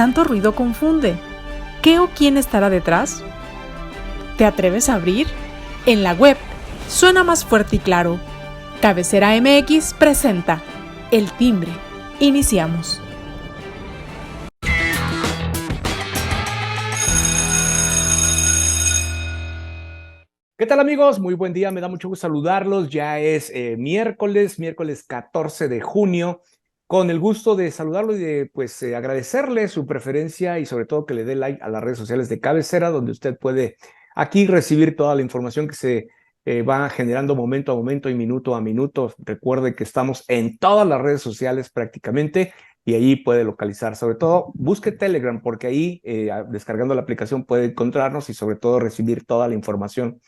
tanto ruido confunde. ¿Qué o quién estará detrás? ¿Te atreves a abrir? En la web suena más fuerte y claro. Cabecera MX presenta El Timbre. Iniciamos. ¿Qué tal, amigos? Muy buen día, me da mucho gusto saludarlos. Ya es miércoles 14 de junio, con el gusto de saludarlo y de agradecerle su preferencia y sobre todo que le dé like a las redes sociales de Cabecera, donde usted puede aquí recibir toda la información que se va generando momento a momento y minuto a minuto. Recuerde que estamos en todas las redes sociales prácticamente y ahí puede localizar. Sobre todo, busque Telegram porque ahí, descargando la aplicación, puede encontrarnos y sobre todo recibir toda la información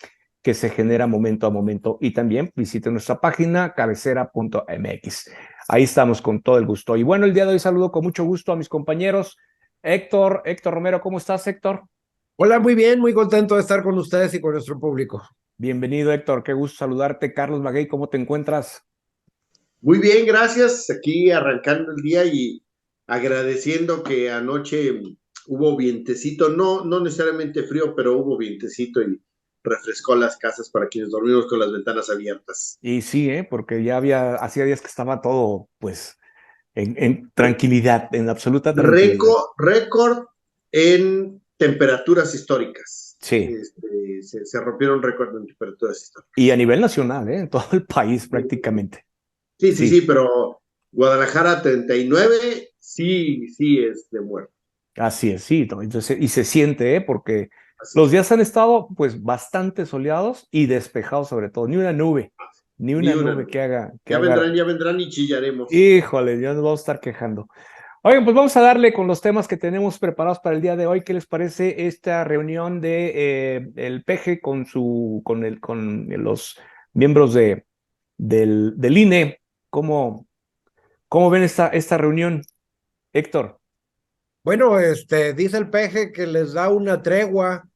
que se genera momento a momento. Y también visite nuestra página cabecera.mx. Ahí estamos con todo el gusto. Y bueno, el día de hoy saludo con mucho gusto a mis compañeros. Héctor Romero, ¿cómo estás, Héctor? Hola, muy bien, muy contento de estar con ustedes y con nuestro público. Bienvenido, Héctor, qué gusto saludarte. Carlos Maguey, ¿cómo te encuentras? Muy bien, gracias. Aquí arrancando el día y agradeciendo que anoche hubo vientecito, no necesariamente frío, pero hubo vientecito y refrescó las casas para quienes dormimos con las ventanas abiertas. Y sí, porque ya hacía días que estaba todo, pues, en tranquilidad, en absoluta tranquilidad. Récord en temperaturas históricas. Sí. Se rompieron récord en temperaturas históricas. Y a nivel nacional, en todo el país prácticamente. Sí, pero Guadalajara 39, sí es de muerte. Así es, sí, ¿no? Entonces, y se siente, porque Así los es. días han estado pues bastante soleados y despejados sobre todo, ni una nube que haga, Ya vendrán y chillaremos. Híjole, ya nos vamos a estar quejando. Oigan, pues vamos a darle con los temas que tenemos preparados para el día de hoy. ¿Qué les parece esta reunión de el PG con los miembros del INE? ¿Cómo ven esta reunión, Héctor? Bueno, dice el peje que les da una tregua.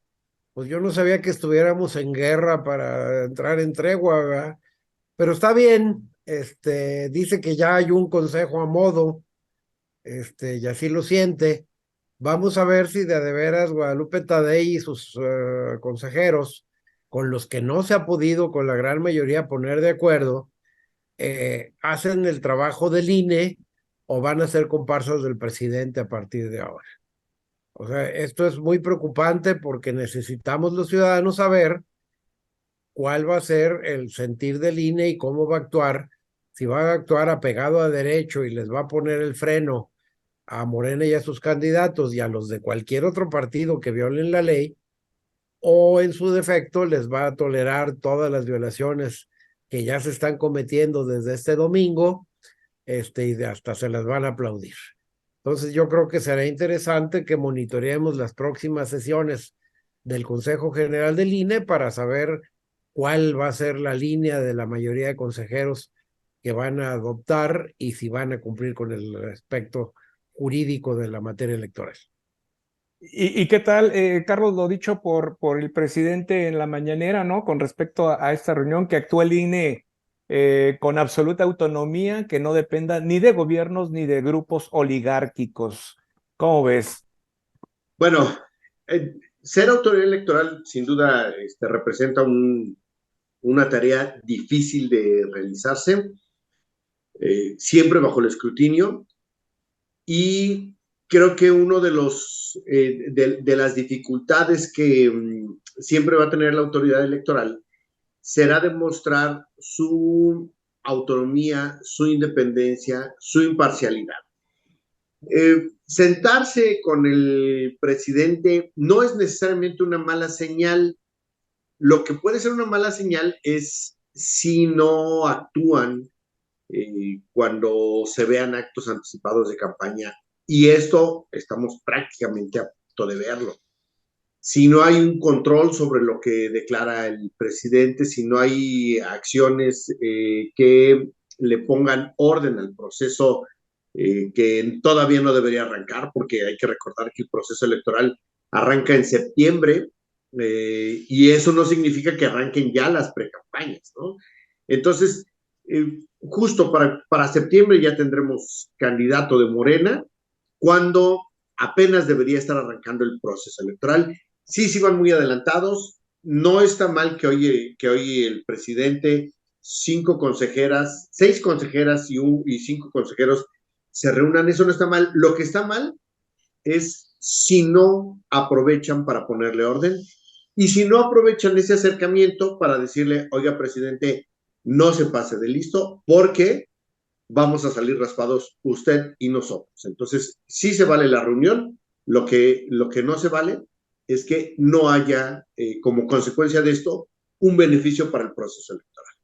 Pues yo no sabía que estuviéramos en guerra para entrar en tregua, ¿verdad? Pero está bien. Dice que ya hay un consejo a modo, y así lo siente. Vamos a ver si de veras Guadalupe Tadei y sus consejeros, con los que no se ha podido con la gran mayoría poner de acuerdo, hacen el trabajo del INE o van a ser comparsas del presidente a partir de ahora. O sea, esto es muy preocupante porque necesitamos los ciudadanos saber cuál va a ser el sentir del INE y cómo va a actuar, si va a actuar apegado a derecho y les va a poner el freno a Morena y a sus candidatos y a los de cualquier otro partido que violen la ley, o en su defecto les va a tolerar todas las violaciones que ya se están cometiendo desde este domingo, y hasta se las van a aplaudir. Entonces yo creo que será interesante que monitoreemos las próximas sesiones del Consejo General del INE para saber cuál va a ser la línea de la mayoría de consejeros que van a adoptar y si van a cumplir con el aspecto jurídico de la materia electoral. ¿Y qué tal, Carlos, lo dicho por el presidente en la mañanera, ¿no? Con respecto a esta reunión, que actúa el INE con absoluta autonomía, que no dependa ni de gobiernos ni de grupos oligárquicos. ¿Cómo ves? Bueno, ser autoridad electoral sin duda representa una tarea difícil de realizarse, siempre bajo el escrutinio, y creo que uno de de las dificultades que siempre va a tener la autoridad electoral será demostrar su autonomía, su independencia, su imparcialidad. Sentarse con el presidente no es necesariamente una mala señal. Lo que puede ser una mala señal es si no actúan cuando se vean actos anticipados de campaña, y esto estamos prácticamente a punto de verlo. Si no hay un control sobre lo que declara el presidente, si no hay acciones que le pongan orden al proceso, que todavía no debería arrancar, porque hay que recordar que el proceso electoral arranca en septiembre, y eso no significa que arranquen ya las precampañas, ¿no? Entonces, justo para septiembre ya tendremos candidato de Morena, cuando apenas debería estar arrancando el proceso electoral. Sí van muy adelantados. No está mal que hoy el presidente, 6 consejeras y 5 consejeros se reúnan. Eso no está mal. Lo que está mal es si no aprovechan para ponerle orden y si no aprovechan ese acercamiento para decirle, oiga, presidente, no se pase de listo porque vamos a salir raspados usted y nosotros. Entonces, sí se vale la reunión. Lo que no se vale es que no haya, como consecuencia de esto, un beneficio para el proceso electoral.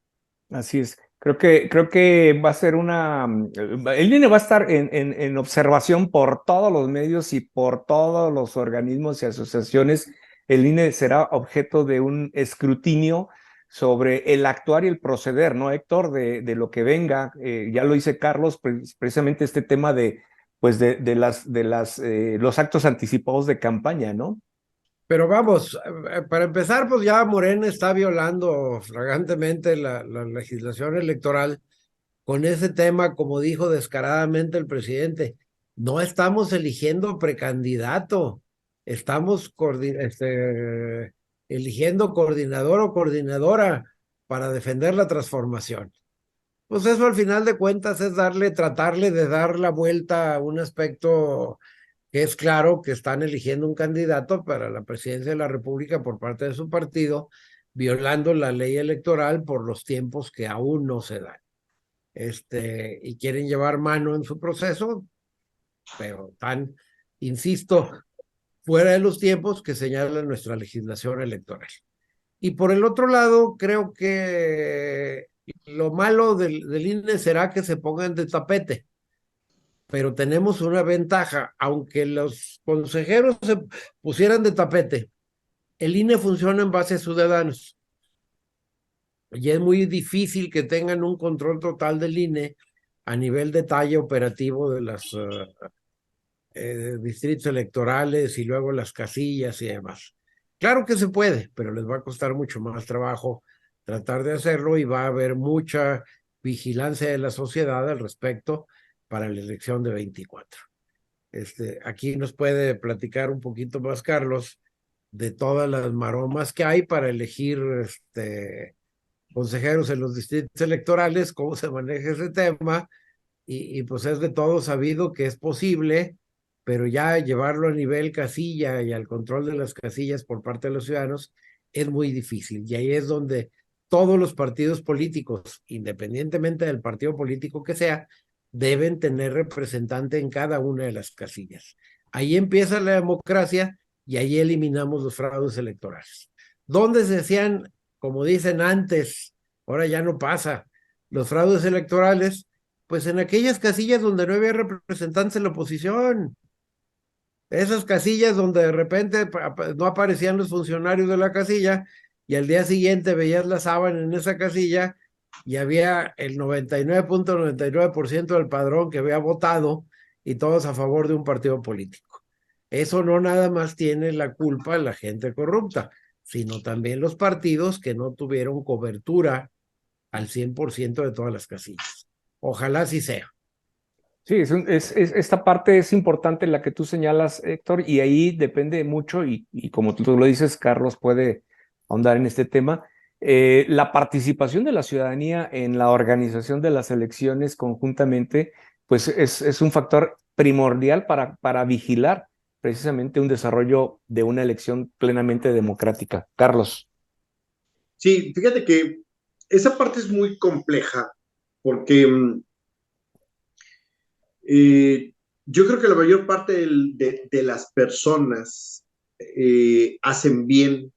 Así es. Creo que va a ser el INE va a estar en observación por todos los medios y por todos los organismos y asociaciones. El INE será objeto de un escrutinio sobre el actuar y el proceder, ¿no, Héctor? De lo que venga. Ya lo dice Carlos, precisamente este tema pues los actos anticipados de campaña, ¿no? Pero vamos, para empezar, pues ya Morena está violando flagrantemente la legislación electoral con ese tema, como dijo descaradamente el presidente. No estamos eligiendo precandidato, estamos eligiendo coordinador o coordinadora para defender la transformación. Pues eso al final de cuentas es tratarle de dar la vuelta a un aspecto que es claro que están eligiendo un candidato para la presidencia de la República por parte de su partido, violando la ley electoral por los tiempos que aún no se dan. Y quieren llevar mano en su proceso, pero están, insisto, fuera de los tiempos que señala nuestra legislación electoral. Y por el otro lado, creo que lo malo del INE será que se pongan de tapete, pero tenemos una ventaja, aunque los consejeros se pusieran de tapete, el INE funciona en base a ciudadanos. Y es muy difícil que tengan un control total del INE a nivel detalle operativo de los distritos electorales y luego las casillas y demás. Claro que se puede, pero les va a costar mucho más trabajo tratar de hacerlo y va a haber mucha vigilancia de la sociedad al respecto para la elección de 24. Aquí nos puede platicar un poquito más Carlos de todas las maromas que hay para elegir consejeros en los distritos electorales, cómo se maneja ese tema, y pues es de todo sabido que es posible, pero ya llevarlo a nivel casilla y al control de las casillas por parte de los ciudadanos es muy difícil. Y ahí es donde todos los partidos políticos, independientemente del partido político que sea, deben tener representante en cada una de las casillas. Ahí empieza la democracia y ahí eliminamos los fraudes electorales. ¿Dónde se hacían, como dicen antes, ahora ya no pasa, los fraudes electorales? Pues en aquellas casillas donde no había representantes en la oposición. Esas casillas donde de repente no aparecían los funcionarios de la casilla y al día siguiente veías la sábana en esa casilla y había el 99.99% del padrón que había votado y todos a favor de un partido político. Eso no nada más tiene la culpa la gente corrupta, sino también los partidos que no tuvieron cobertura al 100% de todas las casillas. Ojalá así sea. Sí, esta parte es importante la que tú señalas, Héctor, y ahí depende mucho, y como tú lo dices, Carlos puede ahondar en este tema, la participación de la ciudadanía en la organización de las elecciones conjuntamente, pues es un factor primordial para vigilar precisamente un desarrollo de una elección plenamente democrática. Carlos. Sí, fíjate que esa parte es muy compleja porque yo creo que la mayor parte de las personas hacen bien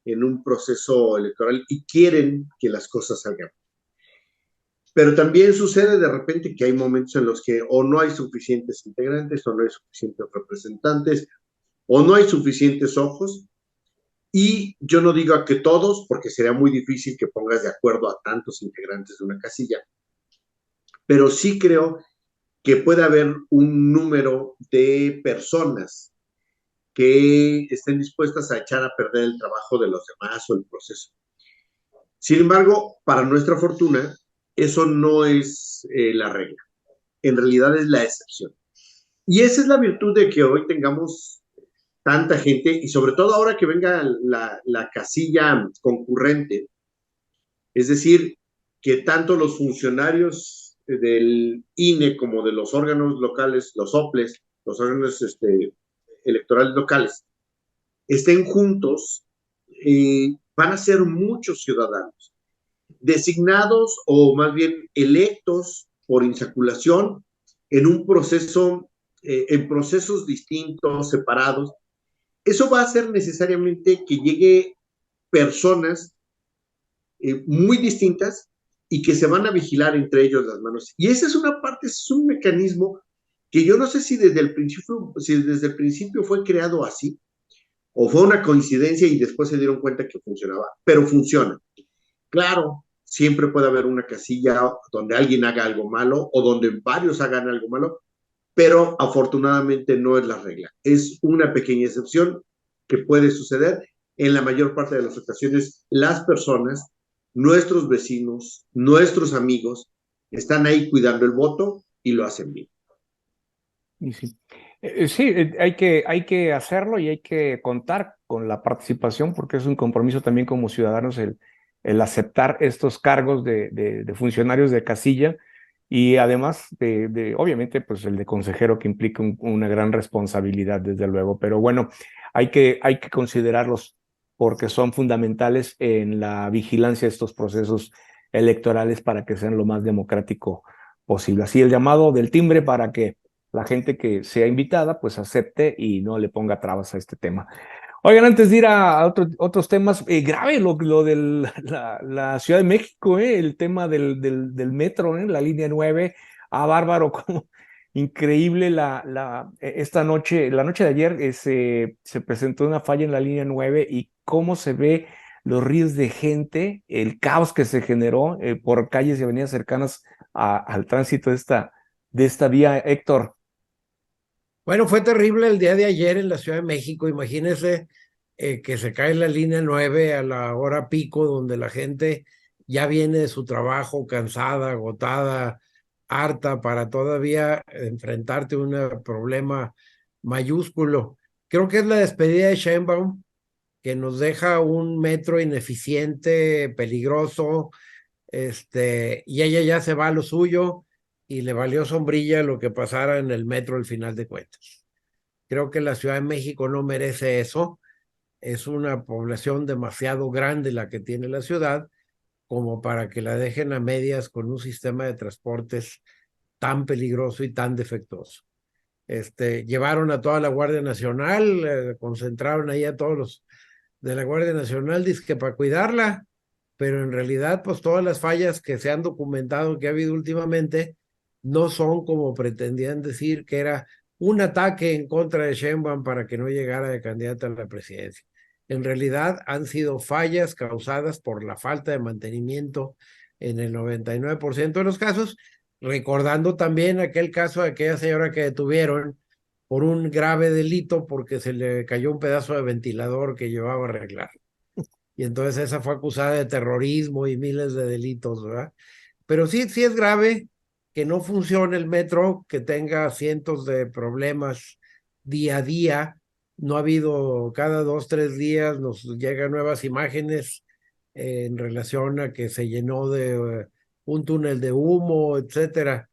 en un proceso electoral y quieren que las cosas salgan. Pero también sucede de repente que hay momentos en los que o no hay suficientes integrantes, o no hay suficientes representantes, o no hay suficientes ojos. Y yo no digo a que todos, porque sería muy difícil que pongas de acuerdo a tantos integrantes de una casilla, pero sí creo que puede haber un número de personas que estén dispuestas a echar a perder el trabajo de los demás o el proceso. Sin embargo, para nuestra fortuna, eso no es la regla. En realidad es la excepción. Y esa es la virtud de que hoy tengamos tanta gente y sobre todo ahora que venga la casilla concurrente, es decir, que tanto los funcionarios del INE como de los órganos locales, los OPLES, los órganos electorales locales, estén juntos, van a ser muchos ciudadanos designados o más bien electos por insaculación en un proceso, en procesos distintos, separados. Eso va a hacer necesariamente que llegue personas muy distintas y que se van a vigilar entre ellos las manos. Y esa es una parte, es un mecanismo que yo no sé si desde el principio fue creado así, o fue una coincidencia y después se dieron cuenta que funcionaba, pero funciona. Claro, siempre puede haber una casilla donde alguien haga algo malo o donde varios hagan algo malo, pero afortunadamente no es la regla. Es una pequeña excepción que puede suceder. En la mayor parte de las ocasiones, las personas, nuestros vecinos, nuestros amigos, están ahí cuidando el voto y lo hacen bien. Y sí, sí, hay que hacerlo y hay que contar con la participación porque es un compromiso también como ciudadanos el aceptar estos cargos de funcionarios de casilla y además obviamente, pues el de consejero que implica una gran responsabilidad, desde luego. Pero bueno, hay que considerarlos porque son fundamentales en la vigilancia de estos procesos electorales para que sean lo más democrático posible. Así el llamado del timbre para que la gente que sea invitada, pues acepte y no le ponga trabas a este tema. Oigan, antes de ir a otros temas, grave lo de la Ciudad de México, el tema del metro, la línea 9, bárbaro, como increíble esta noche, la noche de ayer se presentó una falla en la línea 9 y cómo se ve los ríos de gente, el caos que se generó por calles y avenidas cercanas al tránsito de esta vía, Héctor. Bueno, fue terrible el día de ayer en la Ciudad de México. Imagínense que se cae la línea 9 a la hora pico, donde la gente ya viene de su trabajo cansada, agotada, harta, para todavía enfrentarte a un problema mayúsculo. Creo que es la despedida de Sheinbaum, que nos deja un metro ineficiente, peligroso, y ella ya se va a lo suyo y le valió sombrilla lo que pasara en el metro al final de cuentas. Creo que la Ciudad de México no merece eso. Es una población demasiado grande la que tiene la ciudad como para que la dejen a medias con un sistema de transportes tan peligroso y tan defectuoso. Llevaron a toda la Guardia Nacional, concentraron ahí a todos los de la Guardia Nacional, dizque para cuidarla, pero en realidad, pues todas las fallas que se han documentado que ha habido últimamente no son como pretendían decir, que era un ataque en contra de Sheinbaum para que no llegara de candidata a la presidencia. En realidad han sido fallas causadas por la falta de mantenimiento en el 99% de los casos, recordando también aquel caso de aquella señora que detuvieron por un grave delito porque se le cayó un pedazo de ventilador que llevaba a arreglar. Y entonces esa fue acusada de terrorismo y miles de delitos, ¿verdad? Pero sí, sí es grave que no funcione el metro, que tenga cientos de problemas día a día. No ha habido, cada 2, 3 días nos llegan nuevas imágenes en relación a que se llenó de un túnel de humo, etcétera.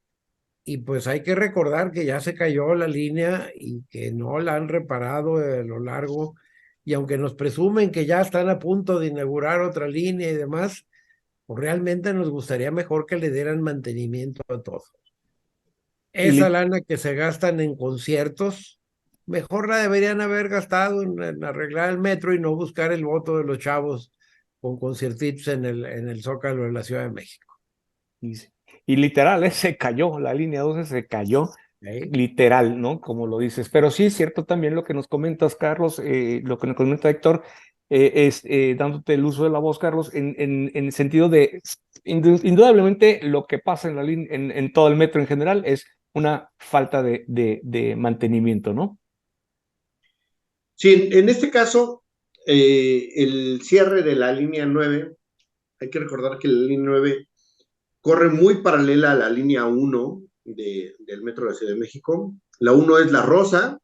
Y pues hay que recordar que ya se cayó la línea y que no la han reparado a lo largo. Y aunque nos presumen que ya están a punto de inaugurar otra línea y demás, pues realmente nos gustaría mejor que le dieran mantenimiento a todo. Esa Y lana que se gastan en conciertos, mejor la deberían haber gastado en arreglar el metro y no buscar el voto de los chavos con conciertitos en el Zócalo de la Ciudad de México. Y, y literal, se cayó, la línea 12 se cayó, ¿Sí? literal, ¿no? Como lo dices. Pero sí es cierto también lo que nos comentas, Carlos, lo que nos comenta Héctor, dándote el uso de la voz, Carlos, en el sentido de, indudablemente, lo que pasa en, en todo el metro en general es una falta de mantenimiento, ¿no? Sí, en este caso, el cierre de la línea 9, hay que recordar que la línea 9 corre muy paralela a la línea 1 del metro de la Ciudad de México. La 1 es la rosa,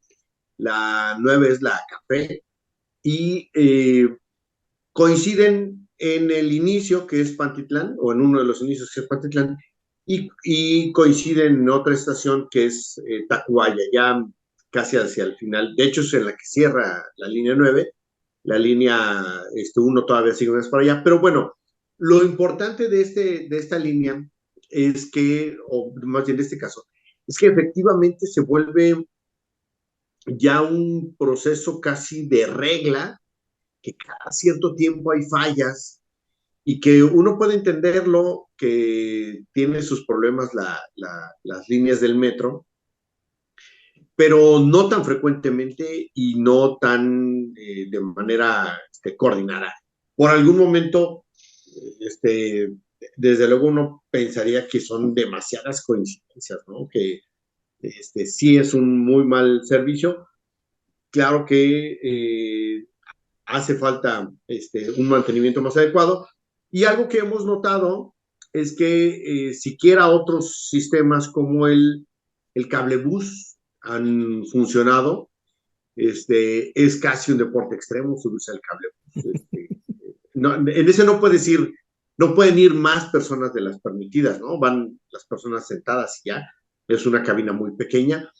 la 9 es la café, y coinciden en el inicio, que es Pantitlán, o en uno de los inicios, que es Pantitlán, y coinciden en otra estación, que es Tacubaya, ya casi hacia el final. De hecho, es en la que cierra la línea 9, la línea 1 todavía sigue más para allá, pero bueno, lo importante de esta línea es que, o más bien de este caso, es que efectivamente se vuelve ya un proceso casi de regla, que cada cierto tiempo hay fallas y que uno puede entenderlo, que tiene sus problemas las líneas del metro, pero no tan frecuentemente y no tan de manera coordinada. Por algún momento, desde luego uno pensaría que son demasiadas coincidencias, ¿no? Que sí es un muy mal servicio. Claro que hace falta un mantenimiento más adecuado. Y algo que hemos notado es que siquiera otros sistemas como el cablebús han funcionado. Es casi un deporte extremo subirse al cablebús. No, en ese no puedes ir, no pueden ir más personas de las permitidas, ¿no? Van las personas sentadas y ya. Es una cabina muy pequeña.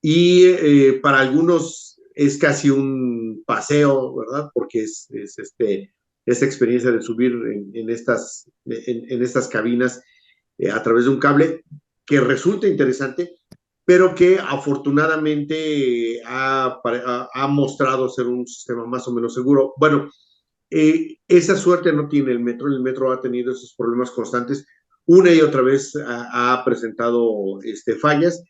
Y para algunos es casi un paseo, ¿verdad? Porque esta experiencia de subir en estas cabinas a través de un cable, que resulta interesante, pero que afortunadamente ha mostrado ser un sistema más o menos seguro. Bueno, esa suerte no tiene el metro ha tenido esos problemas constantes, una y otra vez ha presentado fallas,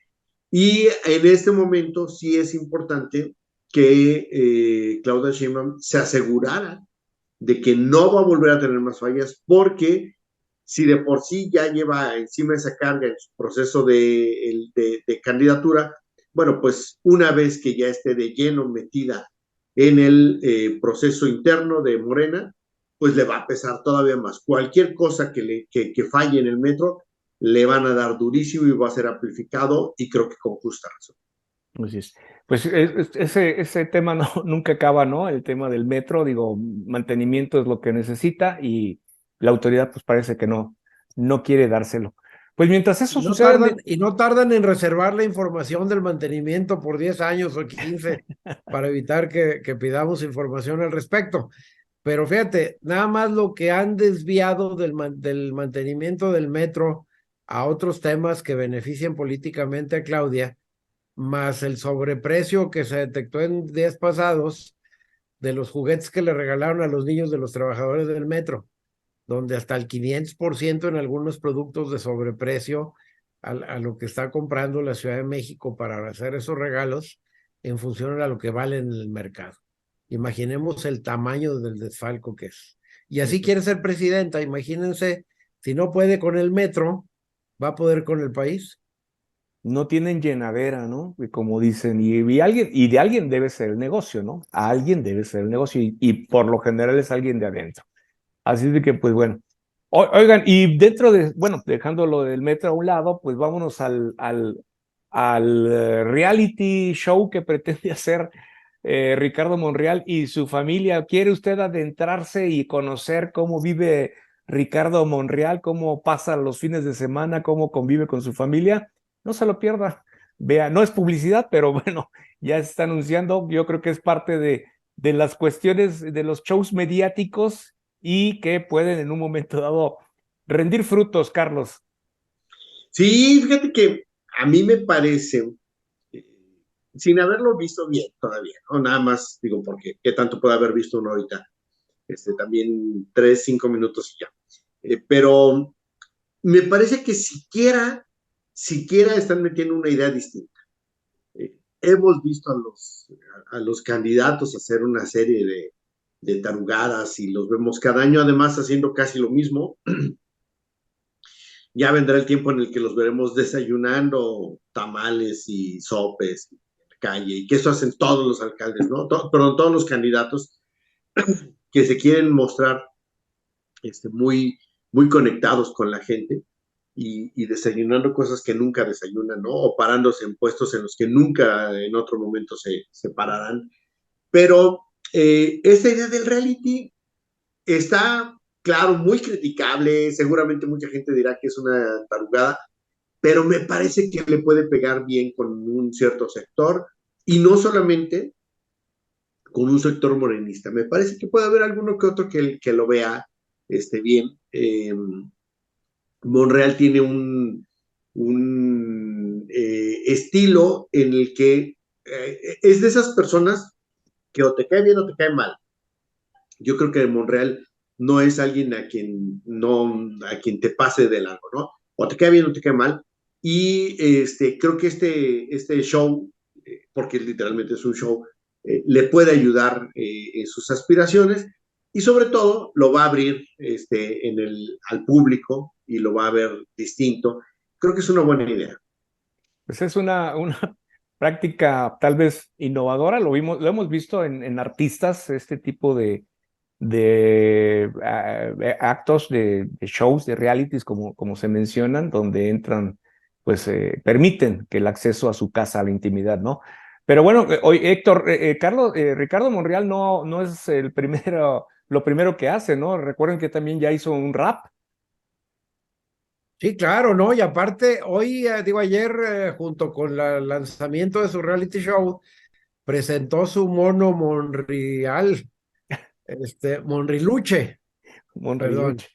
y en este momento sí es importante que Claudia Sheinbaum se asegurara de que no va a volver a tener más fallas, porque si de por sí ya lleva encima esa carga en su proceso de candidatura, bueno, pues una vez que ya esté de lleno metida en el proceso interno de Morena, pues le va a pesar todavía más. Cualquier cosa que falle en el metro, le van a dar durísimo y va a ser amplificado, y creo que con justa razón. Así es. Pues ese tema no, nunca acaba, ¿no? El tema del metro, digo, mantenimiento es lo que necesita y la autoridad pues parece que no quiere dárselo. Pues mientras eso sucede... Y no tardan en reservar la información del mantenimiento por 10 años o 15 para evitar que pidamos información al respecto. Pero fíjate, nada más lo que han desviado del mantenimiento del metro a otros temas que benefician políticamente a Claudia, más el sobreprecio que se detectó en días pasados de los juguetes que le regalaron a los niños de los trabajadores del metro, donde hasta el 500% en algunos productos de sobreprecio a lo que está comprando la Ciudad de México para hacer esos regalos en función a lo que vale en el mercado. Imaginemos el tamaño del desfalco que es. Y así quiere ser presidenta. Imagínense, si no puede con el metro, va a poder con el país. No tienen llenadera, ¿no? Y como dicen, y de alguien debe ser el negocio, ¿no? A alguien debe ser el negocio y por lo general es alguien de adentro. Así de que, pues bueno. Oigan, y dentro de, bueno, dejando lo del metro a un lado, pues vámonos al reality show que pretende hacer Ricardo Monreal y su familia. ¿Quiere usted adentrarse y conocer cómo vive Ricardo Monreal, cómo pasa los fines de semana, cómo convive con su familia? No se lo pierda. Vea, no es publicidad, pero bueno, ya se está anunciando. Yo creo que es parte de las cuestiones de los shows mediáticos y que pueden en un momento dado rendir frutos, Carlos. Sí, fíjate que a mí me parece, sin haberlo visto bien todavía, ¿no? Nada más digo, porque qué tanto puede haber visto uno ahorita, también 3, 5 minutos y ya. Pero me parece que siquiera están metiendo una idea distinta. Hemos visto a los candidatos hacer una serie de tarugadas y los vemos cada año, además haciendo casi lo mismo. Ya vendrá el tiempo en el que los veremos desayunando tamales y sopes en la calle, y que eso hacen todos los alcaldes, ¿no? Perdón, todos los candidatos que se quieren mostrar muy, muy conectados con la gente. y desayunando cosas que nunca desayunan, ¿no? O parándose en puestos en los que nunca en otro momento se pararán. Pero esta idea del reality está, claro, muy criticable, seguramente mucha gente dirá que es una tarugada, pero me parece que le puede pegar bien con un cierto sector y no solamente con un sector morenista. Me parece que puede haber alguno que otro que lo vea bien. Monreal tiene un estilo en el que es de esas personas que o te cae bien o te cae mal. Yo creo que Monreal no es alguien a quien te pase de largo, ¿no? O te cae bien o te cae mal. Y creo que este show, porque literalmente es un show, le puede ayudar en sus aspiraciones y sobre todo lo va a abrir al público y lo va a ver distinto. Creo que es una buena idea. Pues es una práctica tal vez innovadora, lo hemos visto en artistas, este tipo de actos, de shows, de realities, como se mencionan, donde entran, pues permiten que el acceso a su casa, a la intimidad, ¿no? Pero bueno, hoy Héctor, Ricardo Monreal no es lo primero que hace, ¿no? Recuerden que también ya hizo un rap. Sí, claro, ¿no? Y aparte, hoy, ayer, junto con el lanzamiento de su reality show, presentó su mono Monreal, Monriluche, perdón, Monriluche.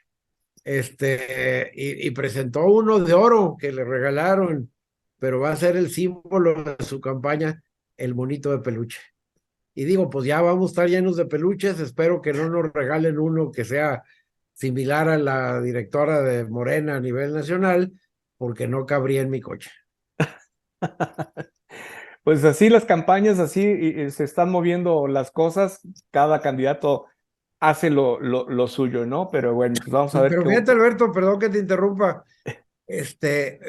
y presentó uno de oro que le regalaron, pero va a ser el símbolo de su campaña, el monito de peluche. Y digo, pues ya vamos a estar llenos de peluches, espero que no nos regalen uno que sea similar a la directora de Morena a nivel nacional, porque no cabría en mi coche. Pues así las campañas, así y se están moviendo las cosas, cada candidato hace lo suyo, ¿no? Pero bueno, pues vamos a ver Pero fíjate, Alberto, perdón que te interrumpa, este,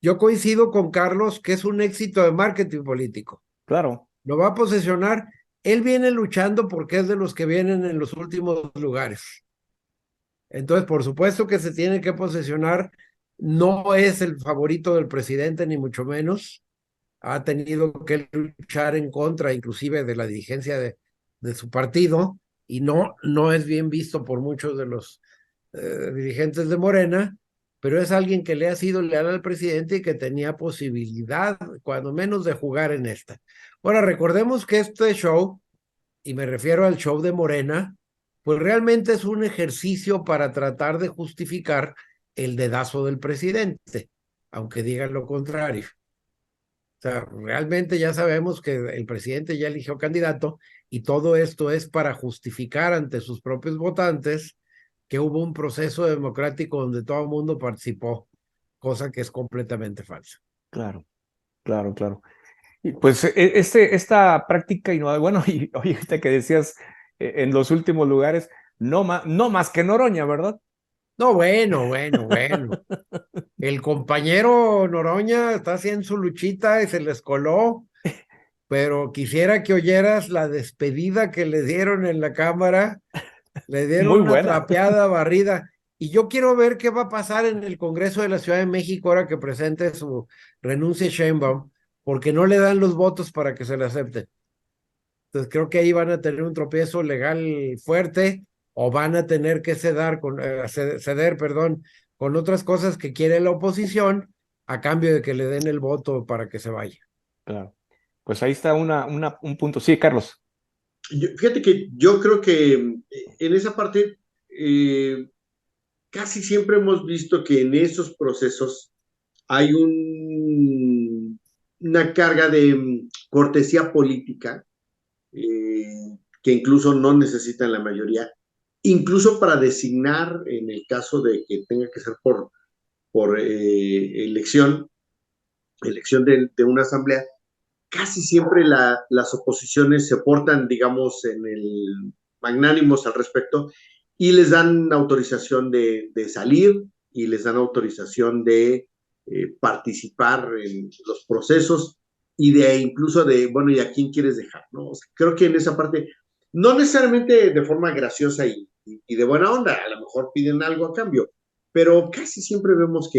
yo coincido con Carlos que es un éxito de marketing político. claro, Lo va a posesionar. Él viene luchando porque es de los que vienen en los últimos lugares. Entonces, por supuesto que se tiene que posesionar. No es el favorito del presidente, ni mucho menos. Ha tenido que luchar en contra, inclusive, de la dirigencia de su partido, y no es bien visto por muchos de los dirigentes de Morena, pero es alguien que le ha sido leal al presidente y que tenía posibilidad, cuando menos, de jugar en esta. Ahora, recordemos que este show, y me refiero al show de Morena, pues realmente es un ejercicio para tratar de justificar el dedazo del presidente, aunque digan lo contrario. O sea, realmente ya sabemos que el presidente ya eligió candidato y todo esto es para justificar ante sus propios votantes que hubo un proceso democrático donde todo el mundo participó, cosa que es completamente falsa. claro, claro, claro. Y pues esta práctica innovadora, bueno, y oye, ahorita que decías en los últimos lugares, no más que Noroña, ¿verdad? No, bueno. El compañero Noroña está haciendo su luchita y se les coló, pero quisiera que oyeras la despedida que le dieron en la Cámara. Le dieron Muy una buena. trapeada, barrida. Y yo quiero ver qué va a pasar en el Congreso de la Ciudad de México ahora que presente su renuncia Sheinbaum, porque no le dan los votos para que se le acepte. Entonces creo que ahí van a tener un tropiezo legal fuerte, o van a tener que ceder, perdón, con otras cosas que quiere la oposición a cambio de que le den el voto para que se vaya. Claro. Pues ahí está un punto. Sí, Carlos. Fíjate que yo creo que en esa parte casi siempre hemos visto que en esos procesos hay una carga de cortesía política que incluso no necesitan la mayoría, incluso para designar, en el caso de que tenga que ser por elección de una asamblea, casi siempre las oposiciones se portan, digamos, magnánimos al respecto y les dan autorización de salir y les dan autorización de participar en los procesos y incluso bueno, ¿y a quién quieres dejar? ¿No? O sea, creo que en esa parte, no necesariamente de forma graciosa y de buena onda, a lo mejor piden algo a cambio, pero casi siempre vemos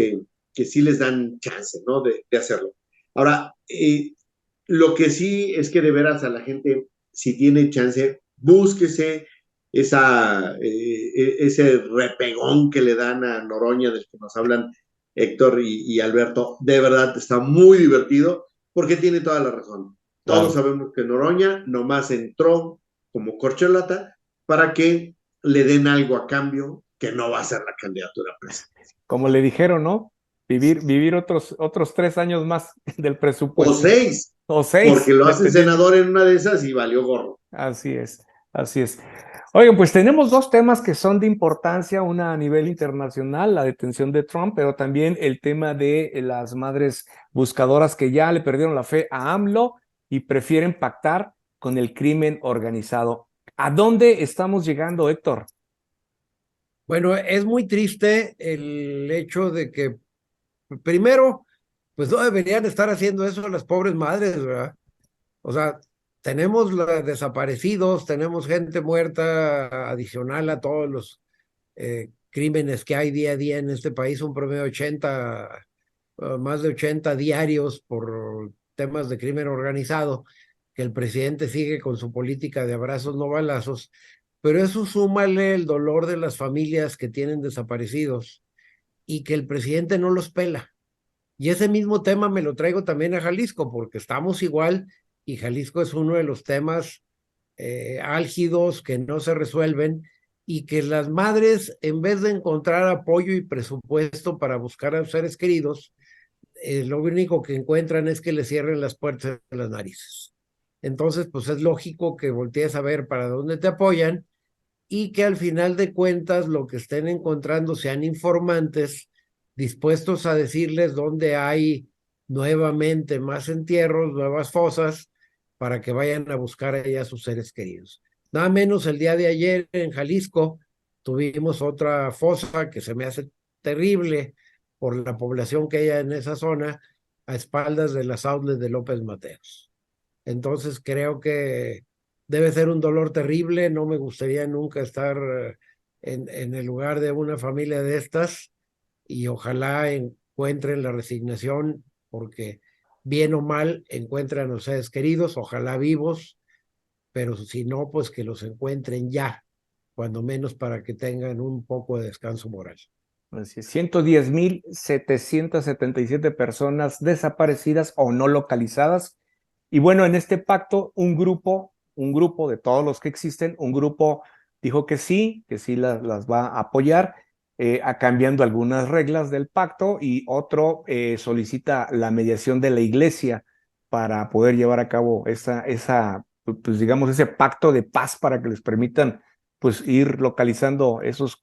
que sí les dan chance, ¿no? De hacerlo. Ahora, lo que sí es que de veras a la gente, si tiene chance, búsquese ese repegón que le dan a Noroña, del que nos hablan Héctor y Alberto. De verdad está muy divertido porque tiene toda la razón. Todos sabemos que Noroña nomás entró como corcholata para que le den algo a cambio que no va a ser la candidatura presidencial. Como le dijeron, ¿no? Vivir otros 3 años más del O presupuesto. 6, O 6. porque lo hacen senador en una de esas y valió gorro. Así es, así es. Oigan, pues tenemos 2 temas que son de importancia, una a nivel internacional, la detención de Trump, pero también el tema de las madres buscadoras que ya le perdieron la fe a AMLO y prefieren pactar con el crimen organizado. ¿A dónde estamos llegando, Héctor? Bueno, es muy triste el hecho de que, primero, pues no deberían estar haciendo eso las pobres madres, ¿verdad? O sea, tenemos desaparecidos, tenemos gente muerta adicional a todos los crímenes que hay día a día en este país, un promedio de 80, más de 80 diarios por temas de crimen organizado, que el presidente sigue con su política de abrazos no balazos, pero eso súmale el dolor de las familias que tienen desaparecidos y que el presidente no los pela. Y ese mismo tema me lo traigo también a Jalisco, porque estamos igual y Jalisco es uno de los temas álgidos que no se resuelven y que las madres, en vez de encontrar apoyo y presupuesto para buscar a sus seres queridos, lo único que encuentran es que le cierren las puertas de las narices. Entonces, pues es lógico que voltees a ver para dónde te apoyan y que al final de cuentas lo que estén encontrando sean informantes dispuestos a decirles dónde hay nuevamente más entierros, nuevas fosas, para que vayan a buscar allá a sus seres queridos. Nada menos el día de ayer en Jalisco tuvimos otra fosa que se me hace terrible por la población que hay en esa zona, a espaldas de las outlets de López Mateos. Entonces creo que debe ser un dolor terrible, no me gustaría nunca estar en el lugar de una familia de estas y ojalá encuentren la resignación porque bien o mal encuentran a los seres queridos, ojalá vivos, pero si no, pues que los encuentren ya, cuando menos para que tengan un poco de descanso moral. Así es, 110,777 personas desaparecidas o no localizadas. Y bueno, en este pacto, un grupo de todos los que existen, un grupo dijo que sí las va a apoyar, cambiando algunas reglas del pacto, y otro solicita la mediación de la iglesia para poder llevar a cabo pues digamos, ese pacto de paz para que les permitan pues ir localizando esos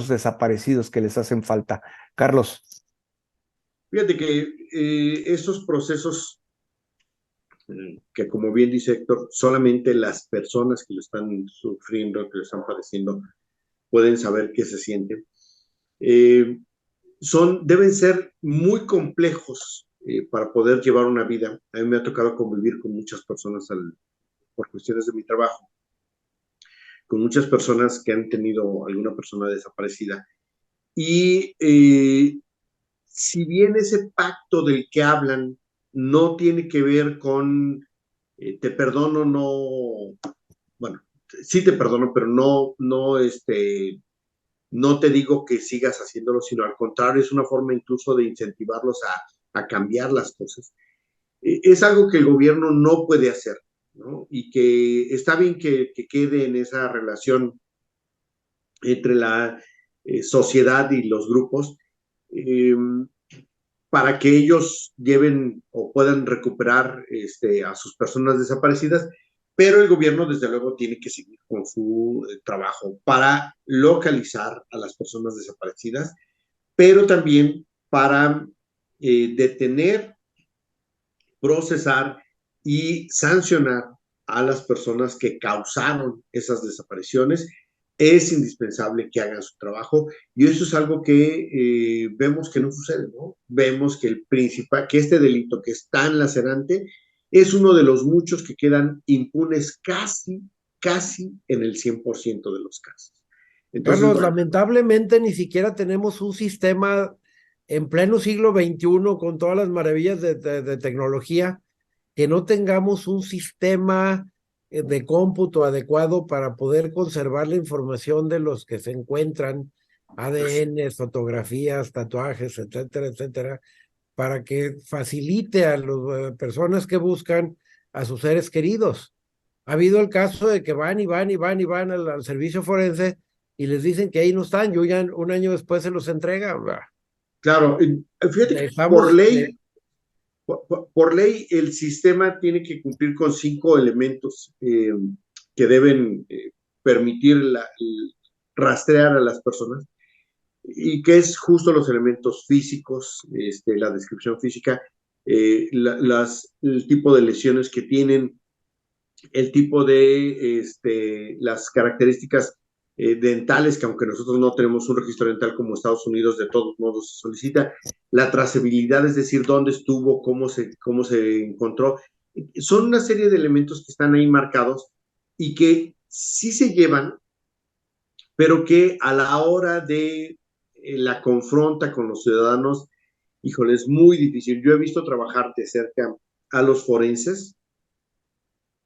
desaparecidos que les hacen falta. Carlos. Fíjate que esos procesos que, como bien dice Héctor, solamente las personas que lo están sufriendo, que lo están padeciendo, pueden saber qué se siente. Deben ser muy complejos para poder llevar una vida. A mí me ha tocado convivir con muchas personas por cuestiones de mi trabajo, con muchas personas que han tenido alguna persona desaparecida. Y si bien ese pacto del que hablan no tiene que ver con te perdono, no, bueno, sí te perdono, pero no te digo que sigas haciéndolo, sino al contrario, es una forma incluso de incentivarlos a cambiar las cosas. Es algo que el gobierno no puede hacer, ¿no? Y que está bien que quede en esa relación entre la sociedad y los grupos, para que ellos lleven o puedan recuperar a sus personas desaparecidas, pero el gobierno desde luego tiene que seguir con su trabajo para localizar a las personas desaparecidas, pero también para detener, procesar y sancionar a las personas que causaron esas desapariciones. Es indispensable que hagan su trabajo y eso es algo que vemos que no sucede, ¿no? Vemos que que este delito que es tan lacerante es uno de los muchos que quedan impunes casi en el 100% de los casos. Entonces, Carlos, bueno, lamentablemente ni siquiera tenemos un sistema en pleno siglo XXI, con todas las maravillas de tecnología, que no tengamos un sistema de cómputo adecuado para poder conservar la información de los que se encuentran, ADN, fotografías, tatuajes, etcétera, etcétera, para que facilite a las personas que buscan a sus seres queridos. Ha habido el caso de que van y van y van y van al servicio forense y les dicen que ahí no están, yo ya un año después se los entrega. Claro, fíjate que Dejamos, por ley, el sistema tiene que cumplir con 5 elementos que deben permitir rastrear a las personas, y que es justo los elementos físicos, la descripción física, el tipo de lesiones que tienen, el tipo de las características dentales, que aunque nosotros no tenemos un registro dental como Estados Unidos, de todos modos se solicita, la trazabilidad, es decir, dónde estuvo, cómo se encontró. Son una serie de elementos que están ahí marcados y que sí se llevan, pero que a la hora de la confronta con los ciudadanos, híjole, es muy difícil. Yo he visto trabajar de cerca a los forenses,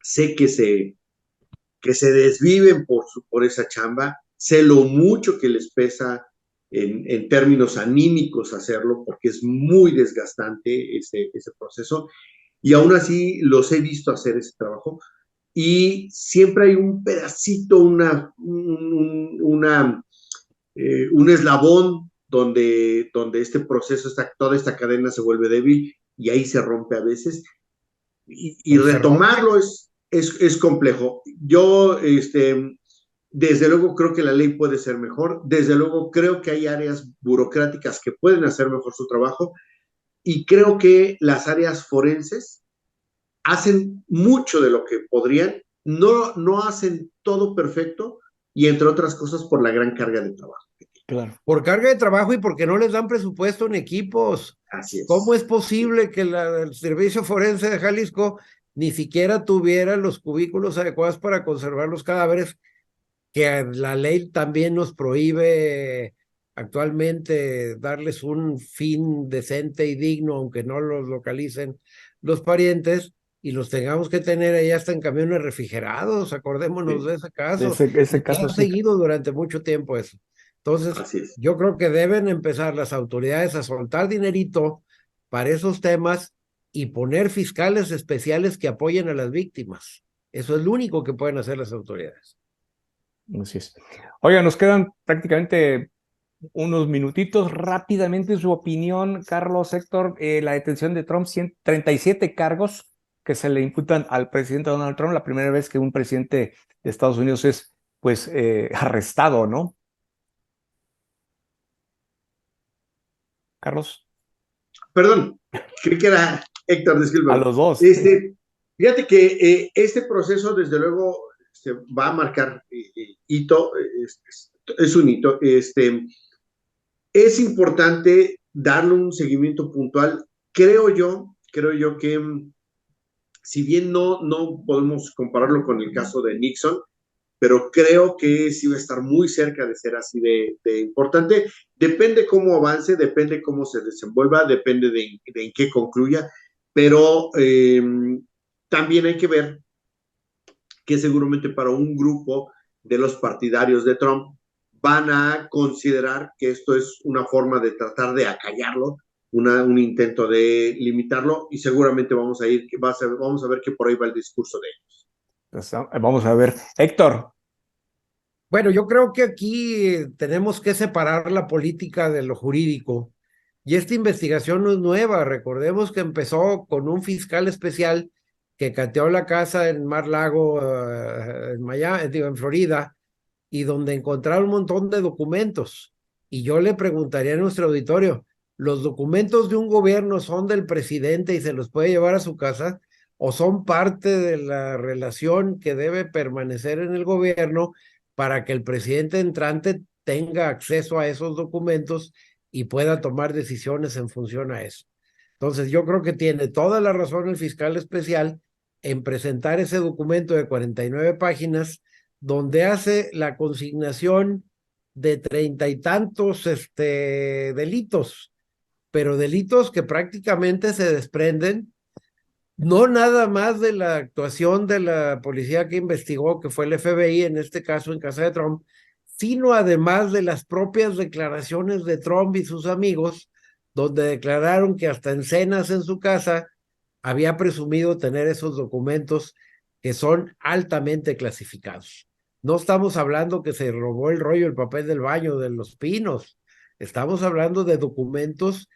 sé que se desviven por esa chamba, sé lo mucho que les pesa en términos anímicos hacerlo, porque es muy desgastante ese proceso, y aún así los he visto hacer ese trabajo, y siempre hay un pedacito, un eslabón donde este proceso, toda esta cadena se vuelve débil, y ahí se rompe a veces, y retomarlo es complejo. Yo, desde luego, creo que la ley puede ser mejor. Desde luego, creo que hay áreas burocráticas que pueden hacer mejor su trabajo. Y creo que las áreas forenses hacen mucho de lo que podrían. No hacen todo perfecto, y entre otras cosas por la gran carga de trabajo. Claro. por carga de trabajo y porque no les dan presupuesto en equipos. Así es. ¿Cómo es posible que el Servicio Forense de Jalisco ni siquiera tuviera los cubículos adecuados para conservar los cadáveres, que la ley también nos prohíbe actualmente darles un fin decente y digno, aunque no los localicen los parientes, y los tengamos que tener ahí hasta en camiones refrigerados? Acordémonos de ese caso. Ese Y caso ha sí. seguido durante mucho tiempo eso. Entonces, yo creo que deben empezar las autoridades a soltar dinerito para esos temas y poner fiscales especiales que apoyen a las víctimas. Eso es lo único que pueden hacer las autoridades. Así es. Oiga, nos quedan prácticamente unos minutitos. Rápidamente, su opinión, Carlos, Héctor, la detención de Trump, 137 cargos que se le imputan al presidente Donald Trump, la primera vez que un presidente de Estados Unidos es, pues, arrestado, ¿no? Carlos. Perdón, creí que era Héctor, disculpa. A los dos. Fíjate que este proceso, desde luego, va a marcar hito, es un hito. Es importante darle un seguimiento puntual. Creo yo que, si bien no podemos compararlo con el caso de Nixon, pero creo que sí va a estar muy cerca de ser así de importante. Depende cómo avance, depende cómo se desenvuelva, depende de en qué concluya, pero también hay que ver que seguramente para un grupo de los partidarios de Trump van a considerar que esto es una forma de tratar de acallarlo, un intento de limitarlo, y seguramente vamos a ver que por ahí va el discurso de ellos. Pues, vamos a ver. Héctor. Bueno, yo creo que aquí tenemos que separar la política de lo jurídico. Y esta investigación no es nueva. Recordemos que empezó con un fiscal especial que cateó la casa en Mar-Lago, en Miami, digo, en Florida, y donde encontraron un montón de documentos. Y yo le preguntaría a nuestro auditorio, ¿los documentos de un gobierno son del presidente y se los puede llevar a su casa, o son parte de la relación que debe permanecer en el gobierno para que el presidente entrante tenga acceso a esos documentos y pueda tomar decisiones en función a eso? Entonces, yo creo que tiene toda la razón el fiscal especial en presentar ese documento de 49 páginas, donde hace la consignación de 30 y tantos delitos, pero delitos que prácticamente se desprenden no nada más de la actuación de la policía que investigó, que fue el FBI en este caso en casa de Trump, sino además de las propias declaraciones de Trump y sus amigos, donde declararon que hasta en cenas en su casa había presumido tener esos documentos que son altamente clasificados. No estamos hablando que se robó el rollo, el papel del baño de Los Pinos. Estamos hablando de documentos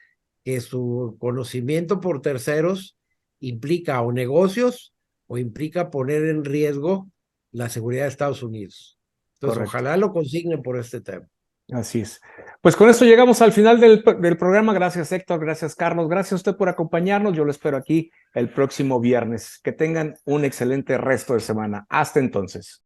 que su conocimiento por terceros implica o negocios o implica poner en riesgo la seguridad de Estados Unidos. Entonces, Correcto. ojalá lo consignen por este tema. Así es. Pues con esto llegamos al final del programa. Gracias, Héctor. Gracias, Carlos. Gracias a usted por acompañarnos. Yo lo espero aquí el próximo viernes. Que tengan un excelente resto de semana. Hasta entonces.